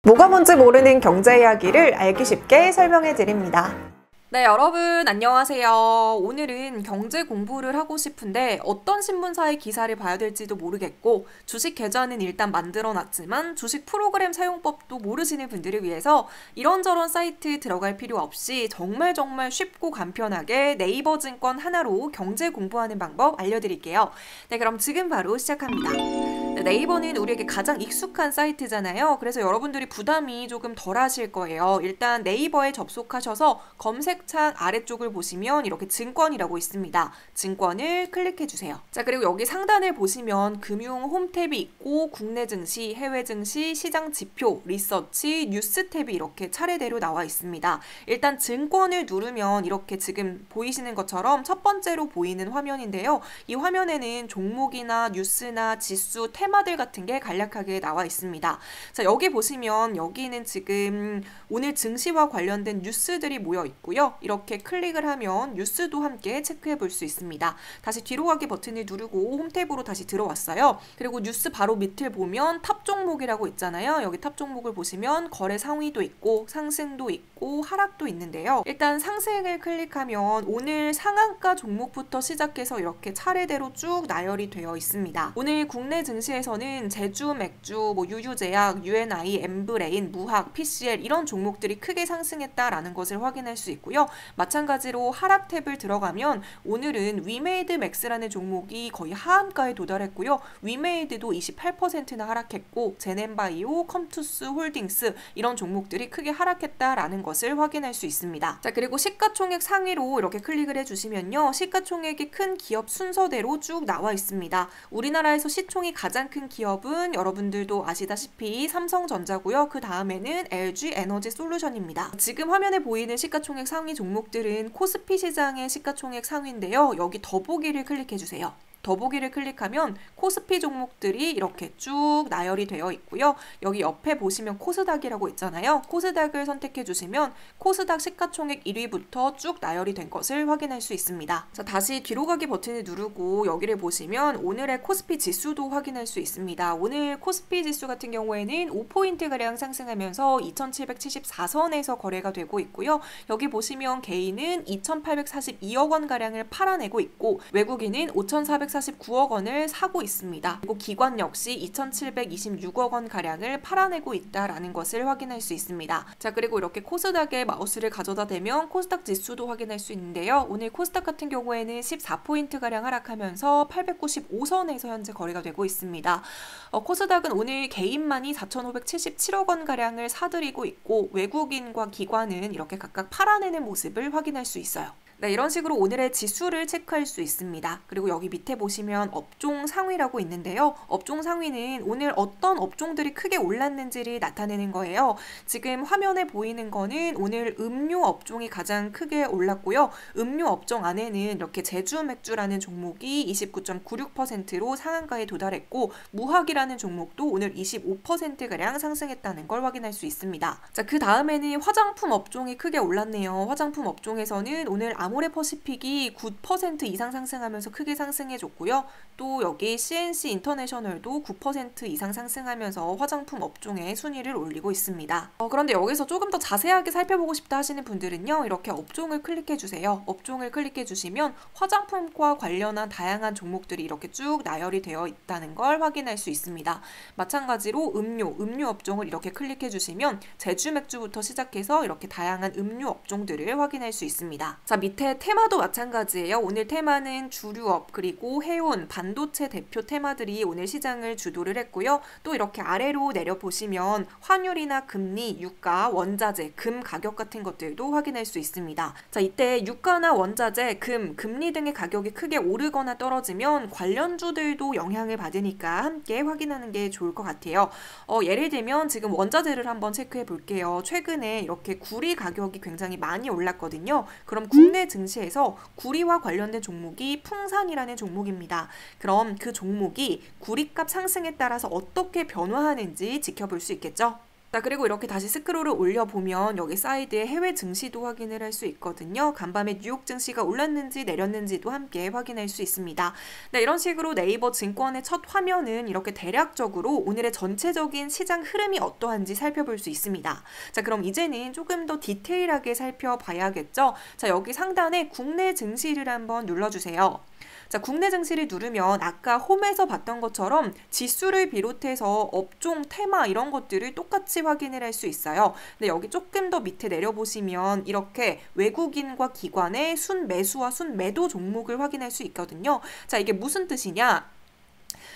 뭐가 뭔지 모르는 경제 이야기를 알기 쉽게 설명해 드립니다. 네, 여러분 안녕하세요. 오늘은 경제 공부를 하고 싶은데 어떤 신문사의 기사를 봐야 될지도 모르겠고 주식 계좌는 일단 만들어 놨지만 주식 프로그램 사용법도 모르시는 분들을 위해서 이런저런 사이트 들어갈 필요 없이 정말 쉽고 간편하게 네이버 증권 하나로 경제 공부하는 방법 알려드릴게요. 네, 그럼 지금 바로 시작합니다. 네, 네이버는 우리에게 가장 익숙한 사이트잖아요. 그래서 여러분들이 부담이 조금 덜 하실 거예요. 일단 네이버에 접속하셔서 검색창 아래쪽을 보시면 이렇게 증권이라고 있습니다. 증권을 클릭해 주세요. 자, 그리고 여기 상단을 보시면 금융 홈 탭이 있고 국내 증시, 해외 증시, 시장 지표, 리서치, 뉴스 탭이 이렇게 차례대로 나와 있습니다. 일단 증권을 누르면 이렇게 지금 보이시는 것처럼 첫 번째로 보이는 화면인데요. 이 화면에는 종목이나 뉴스나 지수, 테마들 같은 게 간략하게 나와 있습니다. 자, 여기 보시면 여기는 지금 오늘 증시와 관련된 뉴스들이 모여 있고요. 이렇게 클릭을 하면 뉴스도 함께 체크해 볼 수 있습니다. 다시 뒤로 가기 버튼을 누르고 홈탭으로 다시 들어왔어요. 그리고 뉴스 바로 밑을 보면 탑 종목이라고 있잖아요. 여기 탑 종목을 보시면 거래 상위도 있고 상승도 있고 하락도 있는데요. 일단 상승을 클릭하면 오늘 상한가 종목부터 시작해서 이렇게 차례대로 쭉 나열이 되어 있습니다. 오늘 국내 증시에서는 제주 맥주, 유유제약, UNI, 엠브레인, 무학, PCL 이런 종목들이 크게 상승했다라는 것을 확인할 수 있고요. 마찬가지로 하락 탭을 들어가면 오늘은 위메이드 맥스라는 종목이 거의 하한가에 도달했고요. 위메이드도 28%나 하락했고 제넨바이오, 컴투스 홀딩스 이런 종목들이 크게 하락했다라는 것을 확인할 수 있습니다. 자, 그리고 시가총액 상위로 이렇게 클릭을 해주시면요. 시가총액이 큰 기업 순서대로 쭉 나와 있습니다. 우리나라에서 시총이 가장 큰 기업은 여러분들도 아시다시피 삼성전자고요. 그 다음에는 LG 에너지 솔루션입니다. 지금 화면에 보이는 시가총액 상위 종목들은 코스피 시장의 시가총액 상위인데요. 여기 더보기를 클릭해주세요. 더보기를 클릭하면 코스피 종목들이 이렇게 쭉 나열이 되어 있고요. 여기 옆에 보시면 코스닥이라고 있잖아요. 코스닥을 선택해 주시면 코스닥 시가총액 1위부터 쭉 나열이 된 것을 확인할 수 있습니다. 자, 다시 뒤로 가기 버튼을 누르고 여기를 보시면 오늘의 코스피 지수도 확인할 수 있습니다. 오늘 코스피 지수 같은 경우에는 5포인트가량 상승하면서 2774선에서 거래가 되고 있고요. 여기 보시면 개인은 2842억 원가량을 팔아내고 있고 외국인은 5449억 원을 사고 있습니다. 그리고 기관 역시 2726억 원 가량을 팔아내고 있다라는 것을 확인할 수 있습니다. 자, 그리고 이렇게 코스닥에 마우스를 가져다 대면 코스닥 지수도 확인할 수 있는데요. 오늘 코스닥 같은 경우에는 14포인트 가량 하락하면서 895선에서 현재 거래가 되고 있습니다. 코스닥은 오늘 개인만이 4,577억 원 가량을 사들이고 있고 외국인과 기관은 이렇게 각각 팔아내는 모습을 확인할 수 있어요. 네, 이런 식으로 오늘의 지수를 체크할 수 있습니다. 그리고 여기 밑에 보시면 업종 상위라고 있는데요. 업종 상위는 오늘 어떤 업종들이 크게 올랐는지를 나타내는 거예요. 지금 화면에 보이는 거는 오늘 음료 업종이 가장 크게 올랐고요. 음료 업종 안에는 이렇게 제주 맥주라는 종목이 29.96%로 상한가에 도달했고 무학이라는 종목도 오늘 25%가량 상승했다는 걸 확인할 수 있습니다. 자, 그 다음에는 화장품 업종이 크게 올랐네요. 화장품 업종에서는 오늘 아모레퍼시픽이 9% 이상 상승하면서 크게 상승해줬고요. 또 여기 CNC 인터내셔널도 9% 이상 상승하면서 화장품 업종의 순위를 올리고 있습니다. 그런데 여기서 조금 더 자세하게 살펴보고 싶다 하시는 분들은요. 이렇게 업종을 클릭해주세요. 업종을 클릭해주시면 화장품과 관련한 다양한 종목들이 이렇게 쭉 나열이 되어 있다는 걸 확인할 수 있습니다. 마찬가지로 음료 업종을 이렇게 클릭해주시면 제주 맥주부터 시작해서 이렇게 다양한 음료 업종들을 확인할 수 있습니다. 자, 밑에 테마도 마찬가지예요. 오늘 테마는 주류업 그리고 해운, 반도체 대표 테마들이 오늘 시장을 주도를 했고요. 또 이렇게 아래로 내려보시면 환율이나 금리, 유가, 원자재, 금 가격 같은 것들도 확인할 수 있습니다. 자, 이때 유가나 원자재, 금리 등의 가격이 크게 오르거나 떨어지면 관련주들도 영향을 받으니까 함께 확인하는 게 좋을 것 같아요. 예를 들면 지금 원자재를 한번 체크해 볼게요. 최근에 이렇게 구리 가격이 굉장히 많이 올랐거든요. 그럼 국내 증시에서 구리와 관련된 종목이 풍산이라는 종목입니다. 그럼 그 종목이 구리값 상승에 따라서 어떻게 변화하는지 지켜볼 수 있겠죠? 자, 그리고 이렇게 다시 스크롤을 올려보면 여기 사이드에 해외 증시도 확인을 할 수 있거든요. 간밤에 뉴욕 증시가 올랐는지 내렸는지도 함께 확인할 수 있습니다. 네, 이런 식으로 네이버 증권의 첫 화면은 이렇게 대략적으로 오늘의 전체적인 시장 흐름이 어떠한지 살펴볼 수 있습니다. 자, 그럼 이제는 조금 더 디테일하게 살펴봐야겠죠. 자, 여기 상단에 국내 증시를 한번 눌러주세요. 자, 국내 증시를 누르면 아까 홈에서 봤던 것처럼 지수를 비롯해서 업종, 테마 이런 것들을 똑같이 확인을 할 수 있어요. 근데 여기 조금 더 밑에 내려보시면 이렇게 외국인과 기관의 순매수와 순매도 종목을 확인할 수 있거든요. 자, 이게 무슨 뜻이냐?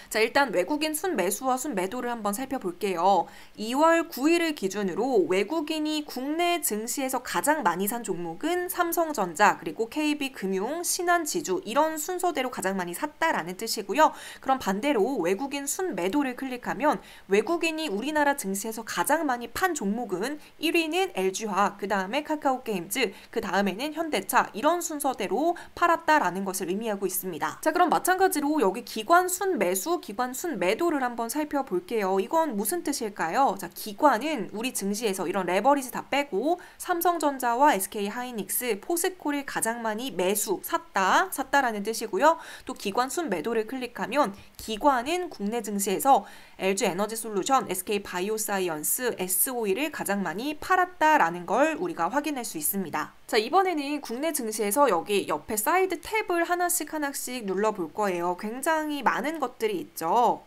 자, 일단 외국인 순매수와 순매도를 한번 살펴볼게요. 2월 9일을 기준으로 외국인이 국내 증시에서 가장 많이 산 종목은 삼성전자, 그리고 KB금융, 신한지주 이런 순서대로 가장 많이 샀다라는 뜻이고요. 그럼 반대로 외국인 순매도를 클릭하면 외국인이 우리나라 증시에서 가장 많이 판 종목은 1위는 LG화학, 그 다음에 카카오게임즈, 그 다음에는 현대차 이런 순서대로 팔았다라는 것을 의미하고 있습니다. 자, 그럼 마찬가지로 여기 기관 순매수, 기관 순매도를 한번 살펴볼게요. 이건 무슨 뜻일까요? 자, 기관은 우리 증시에서 이런 레버리지 다 빼고 삼성전자와 SK하이닉스, 포스코를 가장 많이 샀다라는 뜻이고요. 또 기관 순매도를 클릭하면 기관은 국내 증시에서 LG에너지솔루션, SK바이오사이언스, S-오일을 가장 많이 팔았다라는 걸 우리가 확인할 수 있습니다. 자, 이번에는 국내 증시에서 여기 옆에 사이드 탭을 하나씩 눌러볼 거예요. 굉장히 많은 것들이 있죠.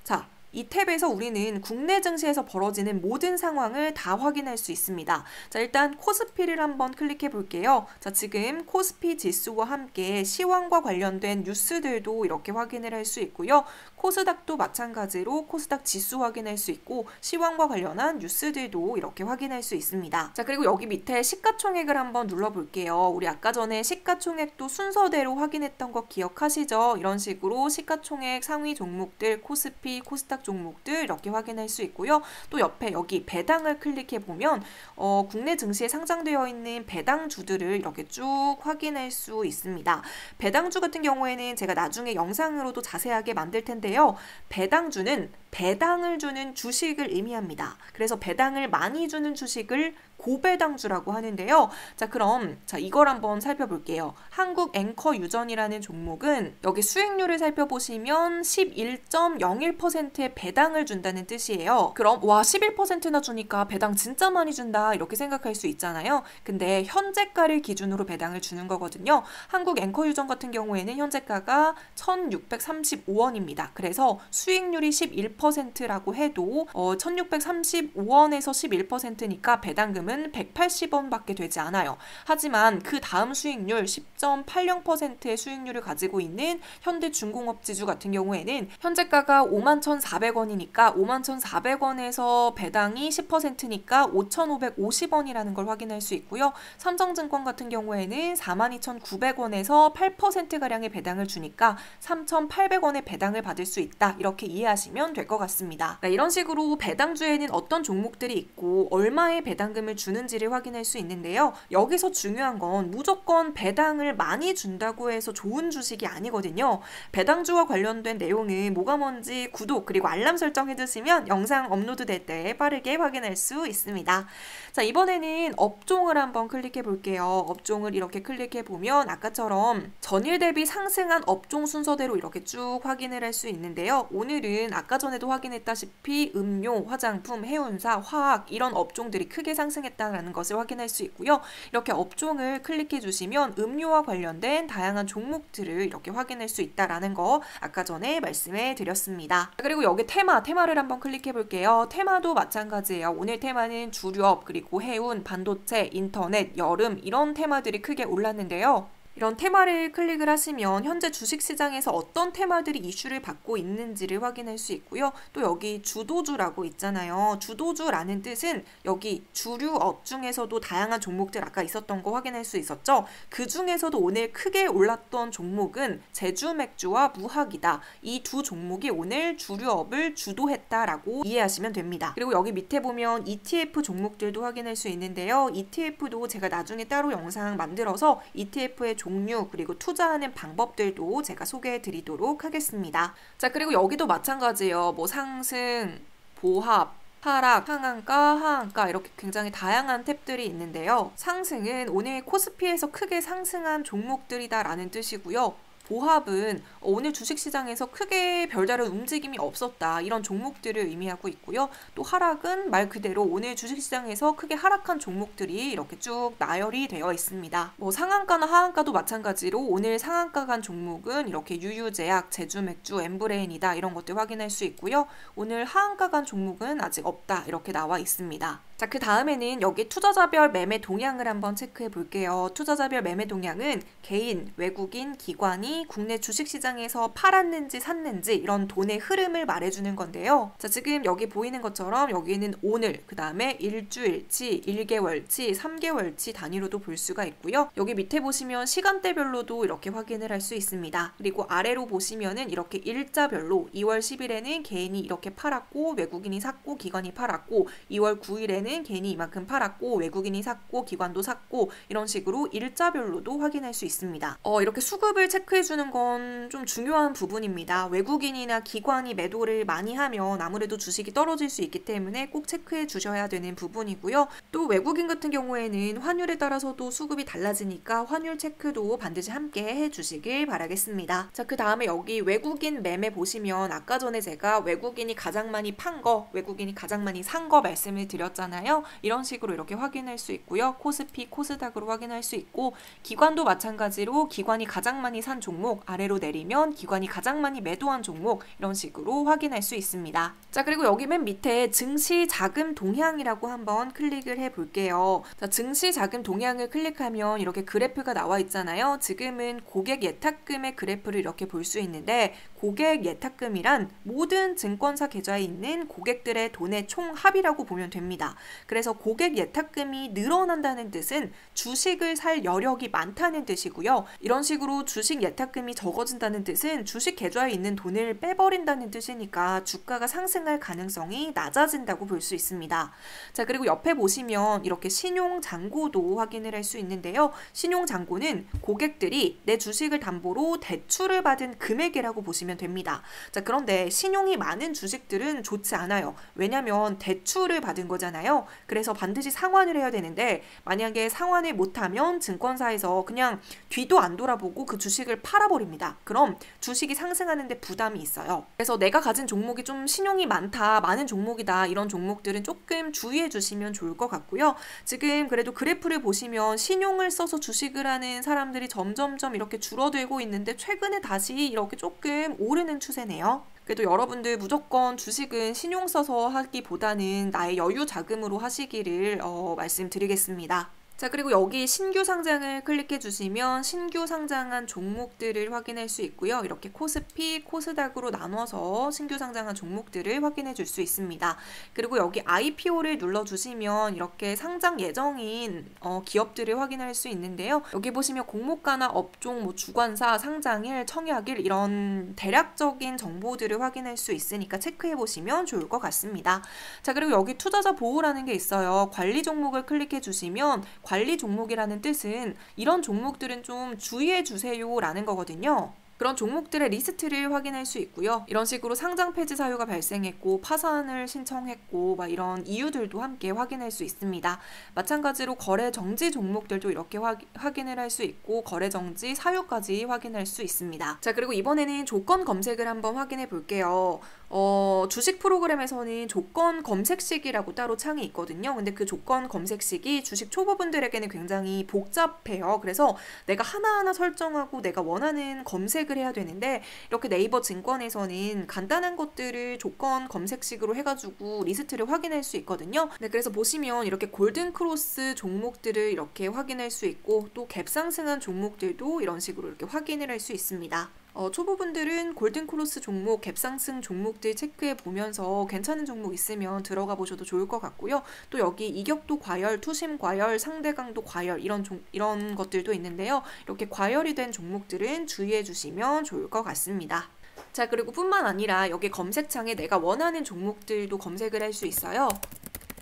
자, 이 탭에서 우리는 국내 증시에서 벌어지는 모든 상황을 다 확인할 수 있습니다. 자, 일단 코스피를 한번 클릭해 볼게요. 자, 지금 코스피 지수와 함께 시황과 관련된 뉴스들도 이렇게 확인을 할 수 있고요. 코스닥도 마찬가지로 코스닥 지수 확인할 수 있고 시황과 관련한 뉴스들도 이렇게 확인할 수 있습니다. 자, 그리고 여기 밑에 시가총액을 한번 눌러볼게요. 우리 아까 전에 시가총액도 순서대로 확인했던 거 기억하시죠? 이런 식으로 시가총액 상위 종목들 코스피, 코스닥 종목들 이렇게 확인할 수 있고요. 또 옆에 여기 배당을 클릭해 보면 국내 증시에 상장되어 있는 배당주들을 이렇게 쭉 확인할 수 있습니다. 배당주 같은 경우에는 제가 나중에 영상으로도 자세하게 만들 텐데요. 배당주는 배당을 주는 주식을 의미합니다. 그래서 배당을 많이 주는 주식을 고배당주라고 하는데요. 자, 그럼 이걸 한번 살펴볼게요. 한국 앵커 유전이라는 종목은 여기 수익률을 살펴보시면 11.01%의 배당을 준다는 뜻이에요. 그럼 와 11%나 주니까 배당 진짜 많이 준다 이렇게 생각할 수 있잖아요. 근데 현재가를 기준으로 배당을 주는 거거든요. 한국 앵커 유전 같은 경우에는 현재가가 1,635원입니다. 그래서 수익률이 11%라고 해도 1,635원에서 11%니까 배당금은 180원밖에 되지 않아요. 하지만 그 다음 수익률 10.80%의 수익률을 가지고 있는 현대중공업지주 같은 경우에는 현재가가 51,400원이니까 51,400원에서 배당이 10%니까 5,550원이라는 걸 확인할 수 있고요. 삼성증권 같은 경우에는 42,900원에서 8%가량의 배당을 주니까 3,800원의 배당을 받을 수 있다. 이렇게 이해하시면 될 것 같습니다. 네, 이런 식으로 배당주에는 어떤 종목들이 있고 얼마의 배당금을 주는지를 확인할 수 있는데요. 여기서 중요한 건 무조건 배당을 많이 준다고 해서 좋은 주식이 아니거든요. 배당주와 관련된 내용은 뭐가 뭔지 구독 그리고 알람 설정해 주시면 영상 업로드 될 때 빠르게 확인할 수 있습니다. 자, 이번에는 업종을 한번 클릭해 볼게요. 업종을 이렇게 클릭해 보면 아까처럼 전일 대비 상승한 업종 순서대로 이렇게 쭉 확인을 할 수 있는데요. 오늘은 아까 전에도 확인했다시피 음료, 화장품, 해운사, 화학 이런 업종들이 크게 상승했다는 것을 확인할 수 있고요. 이렇게 업종을 클릭해 주시면 음료와 관련된 다양한 종목들을 이렇게 확인할 수 있다는 거 아까 전에 말씀해 드렸습니다. 그리고 여기 테마를 한번 클릭해 볼게요. 테마도 마찬가지예요. 오늘 테마는 주류업, 그리고 해운, 반도체, 인터넷, 여름 이런 테마들이 크게 올랐는데요. 이런 테마를 클릭을 하시면 현재 주식시장에서 어떤 테마들이 이슈를 받고 있는지를 확인할 수 있고요. 또 여기 주도주라고 있잖아요. 주도주라는 뜻은 여기 주류업 중에서도 다양한 종목들 아까 있었던 거 확인할 수 있었죠. 그 중에서도 오늘 크게 올랐던 종목은 제주맥주와 무학이다. 이 두 종목이 오늘 주류업을 주도했다라고 이해하시면 됩니다. 그리고 여기 밑에 보면 ETF 종목들도 확인할 수 있는데요. ETF도 제가 나중에 따로 영상 만들어서 ETF의 종류 그리고 투자하는 방법들도 제가 소개해 드리도록 하겠습니다. 자, 그리고 여기도 마찬가지예요. 뭐 상승, 보합, 하락, 상한가, 하한가 이렇게 굉장히 다양한 탭들이 있는데요. 상승은 오늘 코스피에서 크게 상승한 종목들이다라는 뜻이고요. 보합은 오늘 주식시장에서 크게 별다른 움직임이 없었다 이런 종목들을 의미하고 있고요. 또 하락은 말 그대로 오늘 주식시장에서 크게 하락한 종목들이 이렇게 쭉 나열이 되어 있습니다. 상한가나 하한가도 마찬가지로 오늘 상한가 간 종목은 이렇게 유유제약, 제주맥주, 엠브레인이다 이런 것들 확인할 수 있고요. 오늘 하한가 간 종목은 아직 없다 이렇게 나와 있습니다. 자, 그 다음에는 여기 투자자별 매매 동향을 한번 체크해 볼게요. 투자자별 매매 동향은 개인, 외국인, 기관이 국내 주식시장에서 팔았는지 샀는지 이런 돈의 흐름을 말해주는 건데요. 자, 지금 여기 보이는 것처럼 여기는 오늘, 그 다음에 일주일치, 1개월치, 3개월치 단위로도 볼 수가 있고요. 여기 밑에 보시면 시간대별로도 이렇게 확인을 할 수 있습니다. 그리고 아래로 보시면은 이렇게 일자별로 2월 10일에는 개인이 이렇게 팔았고 외국인이 샀고 기관이 팔았고 2월 9일에는 개인이 이만큼 팔았고 외국인이 샀고 기관도 샀고 이런 식으로 일자별로도 확인할 수 있습니다. 이렇게 수급을 체크해주는 건 좀 중요한 부분입니다. 외국인이나 기관이 매도를 많이 하면 아무래도 주식이 떨어질 수 있기 때문에 꼭 체크해 주셔야 되는 부분이고요. 또 외국인 같은 경우에는 환율에 따라서도 수급이 달라지니까 환율 체크도 반드시 함께 해주시길 바라겠습니다. 자, 그 다음에 여기 외국인 매매 보시면 아까 전에 제가 외국인이 가장 많이 판 거, 외국인이 가장 많이 산 거 말씀을 드렸잖아요. 이런 식으로 이렇게 확인할 수 있고요. 코스피, 코스닥으로 확인할 수 있고 기관도 마찬가지로 기관이 가장 많이 산 종목 아래로 내리면 기관이 가장 많이 매도한 종목 이런 식으로 확인할 수 있습니다. 자, 그리고 여기 맨 밑에 증시 자금 동향이라고 한번 클릭을 해 볼게요. 자, 증시 자금 동향을 클릭하면 이렇게 그래프가 나와 있잖아요. 지금은 고객 예탁금의 그래프를 이렇게 볼 수 있는데 고객 예탁금이란 모든 증권사 계좌에 있는 고객들의 돈의 총합이라고 보면 됩니다. 그래서 고객 예탁금이 늘어난다는 뜻은 주식을 살 여력이 많다는 뜻이고요. 이런 식으로 주식 예탁금이 적어진다는 뜻은 주식 계좌에 있는 돈을 빼버린다는 뜻이니까 주가가 상승할 가능성이 낮아진다고 볼 수 있습니다. 자, 그리고 옆에 보시면 이렇게 신용잔고도 확인을 할 수 있는데요. 신용잔고는 고객들이 내 주식을 담보로 대출을 받은 금액이라고 보시면 됩니다. 자, 그런데 신용이 많은 주식들은 좋지 않아요. 왜냐면 대출을 받은 거잖아요. 그래서 반드시 상환을 해야 되는데 만약에 상환을 못하면 증권사에서 그냥 뒤도 안 돌아보고 그 주식을 팔아버립니다. 그럼 주식이 상승하는데 부담이 있어요. 그래서 내가 가진 종목이 좀 신용이 많은 종목이다 이런 종목들은 조금 주의해 주시면 좋을 것 같고요. 지금 그래도 그래프를 보시면 신용을 써서 주식을 하는 사람들이 점점점 이렇게 줄어들고 있는데 최근에 다시 이렇게 조금 오르는 추세네요. 그래도 여러분들 무조건 주식은 신용 써서 하기보다는 나의 여유 자금으로 하시기를 말씀드리겠습니다. 자, 그리고 여기 신규 상장을 클릭해 주시면 신규 상장한 종목들을 확인할 수 있고요. 이렇게 코스피, 코스닥으로 나눠서 신규 상장한 종목들을 확인해 줄 수 있습니다. 그리고 여기 IPO를 눌러주시면 이렇게 상장 예정인 기업들을 확인할 수 있는데요. 여기 보시면 공모가나 업종, 주관사, 상장일, 청약일 이런 대략적인 정보들을 확인할 수 있으니까 체크해 보시면 좋을 것 같습니다. 자, 그리고 여기 투자자 보호라는 게 있어요. 관리 종목을 클릭해 주시면 관리 종목이라는 뜻은 이런 종목들은 좀 주의해 주세요 라는 거거든요. 그런 종목들의 리스트를 확인할 수 있고요. 이런 식으로 상장 폐지 사유가 발생했고 파산을 신청했고 이런 이유들도 함께 확인할 수 있습니다. 마찬가지로 거래 정지 종목들도 이렇게 확인을 할 수 있고 거래 정지 사유까지 확인할 수 있습니다. 자, 그리고 이번에는 조건 검색을 한번 확인해 볼게요. 주식 프로그램에서는 조건 검색식이라고 따로 창이 있거든요. 근데 그 조건 검색식이 주식 초보분들에게는 굉장히 복잡해요. 그래서 내가 하나하나 설정하고 내가 원하는 검색을 해야 되는데 이렇게 네이버 증권에서는 간단한 것들을 조건 검색식으로 해가지고 리스트를 확인할 수 있거든요. 네, 그래서 보시면 이렇게 골든 크로스 종목들을 이렇게 확인할 수 있고 또 갭상승한 종목들도 이런 식으로 이렇게 확인을 할 수 있습니다. 초보분들은 골든크로스 종목, 갭상승 종목들 체크해 보면서 괜찮은 종목 있으면 들어가 보셔도 좋을 것 같고요. 또 여기 이격도 과열, 투심 과열, 상대강도 과열 이런 것들도 있는데요. 이렇게 과열이 된 종목들은 주의해 주시면 좋을 것 같습니다. 자, 그리고 뿐만 아니라 여기 검색창에 내가 원하는 종목들도 검색을 할 수 있어요.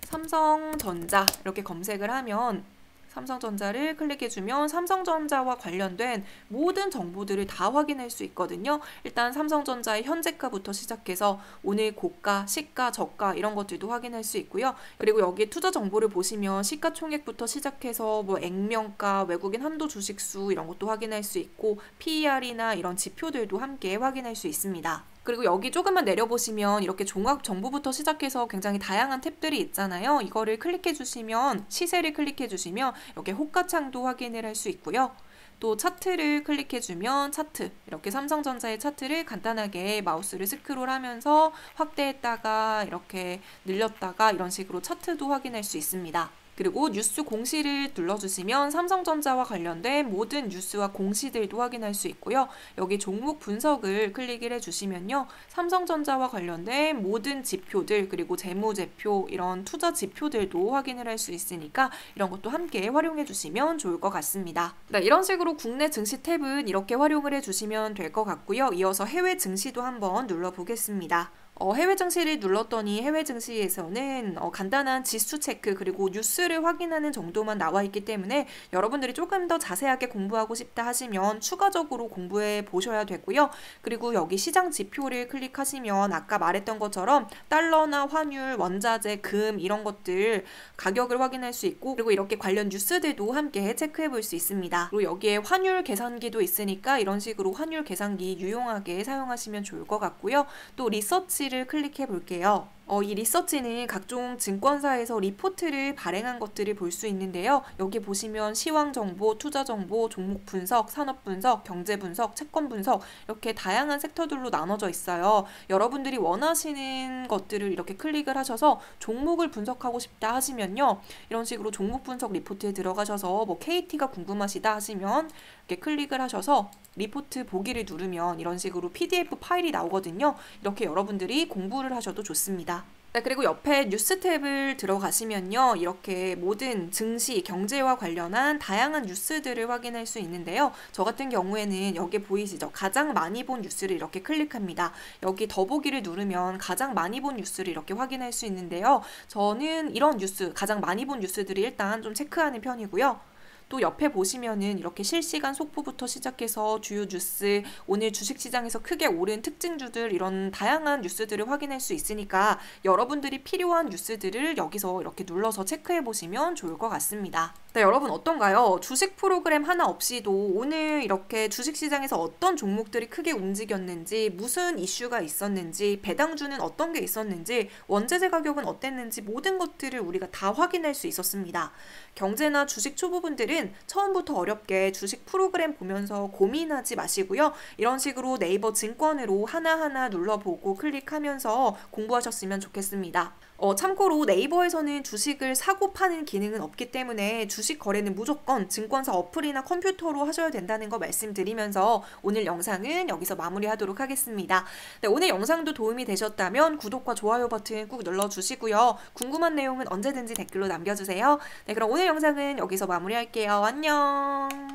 삼성전자 이렇게 검색을 하면 삼성전자를 클릭해주면 삼성전자와 관련된 모든 정보들을 다 확인할 수 있거든요. 일단 삼성전자의 현재가부터 시작해서 오늘 고가, 시가, 저가 이런 것들도 확인할 수 있고요. 그리고 여기 투자 정보를 보시면 시가총액부터 시작해서 뭐 액면가, 외국인 한도 주식수 이런 것도 확인할 수 있고 PER이나 이런 지표들도 함께 확인할 수 있습니다. 그리고 여기 조금만 내려보시면 이렇게 종합 정보부터 시작해서 굉장히 다양한 탭들이 있잖아요. 이거를 클릭해 주시면 시세를 클릭해 주시면 이렇게 호가창도 확인을 할 수 있고요. 또 차트를 클릭해 주면 차트, 이렇게 삼성전자의 차트를 간단하게 마우스를 스크롤하면서 확대했다가 이렇게 늘렸다가 이런 식으로 차트도 확인할 수 있습니다. 그리고 뉴스 공시를 눌러주시면 삼성전자와 관련된 모든 뉴스와 공시들도 확인할 수 있고요. 여기 종목 분석을 클릭을 해주시면요. 삼성전자와 관련된 모든 지표들 그리고 재무제표 이런 투자 지표들도 확인을 할 수 있으니까 이런 것도 함께 활용해 주시면 좋을 것 같습니다. 네, 이런 식으로 국내 증시 탭은 이렇게 활용을 해주시면 될 것 같고요. 이어서 해외 증시도 한번 눌러보겠습니다. 해외 증시를 눌렀더니 해외 증시에서는 간단한 지수 체크 그리고 뉴스를 확인하는 정도만 나와 있기 때문에 여러분들이 조금 더 자세하게 공부하고 싶다 하시면 추가적으로 공부해 보셔야 되고요. 그리고 여기 시장 지표를 클릭하시면 아까 말했던 것처럼 달러나 환율, 원자재, 금 이런 것들 가격을 확인할 수 있고 그리고 이렇게 관련 뉴스들도 함께 체크해 볼 수 있습니다. 그리고 여기에 환율 계산기도 있으니까 이런 식으로 환율 계산기 유용하게 사용하시면 좋을 것 같고요. 또 리서치 를 클릭해 볼게요. 이 리서치는 각종 증권사에서 리포트를 발행한 것들을 볼 수 있는데요. 여기 보시면 시황 정보, 투자 정보, 종목 분석, 산업 분석, 경제 분석, 채권 분석 이렇게 다양한 섹터들로 나눠져 있어요. 여러분들이 원하시는 것들을 이렇게 클릭을 하셔서 종목을 분석하고 싶다 하시면요. 이런 식으로 종목 분석 리포트에 들어가셔서 뭐 KT가 궁금하시다 하시면 이렇게 클릭을 하셔서 리포트 보기를 누르면 이런 식으로 PDF 파일이 나오거든요. 이렇게 여러분들이 공부를 하셔도 좋습니다. 네, 그리고 옆에 뉴스 탭을 들어가시면요. 이렇게 모든 증시, 경제와 관련한 다양한 뉴스들을 확인할 수 있는데요. 저 같은 경우에는 여기 보이시죠? 가장 많이 본 뉴스를 이렇게 클릭합니다. 여기 더보기를 누르면 가장 많이 본 뉴스를 이렇게 확인할 수 있는데요. 저는 이런 뉴스, 가장 많이 본 뉴스들을 일단 좀 체크하는 편이고요. 또 옆에 보시면은 이렇게 실시간 속보부터 시작해서 주요 뉴스, 오늘 주식시장에서 크게 오른 특징주들 이런 다양한 뉴스들을 확인할 수 있으니까 여러분들이 필요한 뉴스들을 여기서 이렇게 눌러서 체크해 보시면 좋을 것 같습니다. 네, 여러분 어떤가요? 주식 프로그램 하나 없이도 오늘 이렇게 주식시장에서 어떤 종목들이 크게 움직였는지, 무슨 이슈가 있었는지, 배당주는 어떤 게 있었는지, 원재재 가격은 어땠는지 모든 것들을 우리가 다 확인할 수 있었습니다. 경제나 주식 초보분들은 처음부터 어렵게 주식 프로그램 보면서 고민하지 마시고요. 이런 식으로 네이버 증권으로 하나하나 눌러보고 클릭하면서 공부하셨으면 좋겠습니다. 참고로 네이버에서는 주식을 사고 파는 기능은 없기 때문에 주식 거래는 무조건 증권사 어플이나 컴퓨터로 하셔야 된다는 거 말씀드리면서 오늘 영상은 여기서 마무리하도록 하겠습니다. 네, 오늘 영상도 도움이 되셨다면 구독과 좋아요 버튼 꾹 눌러주시고요. 궁금한 내용은 언제든지 댓글로 남겨주세요. 네, 그럼 오늘 영상은 여기서 마무리할게요. 안녕.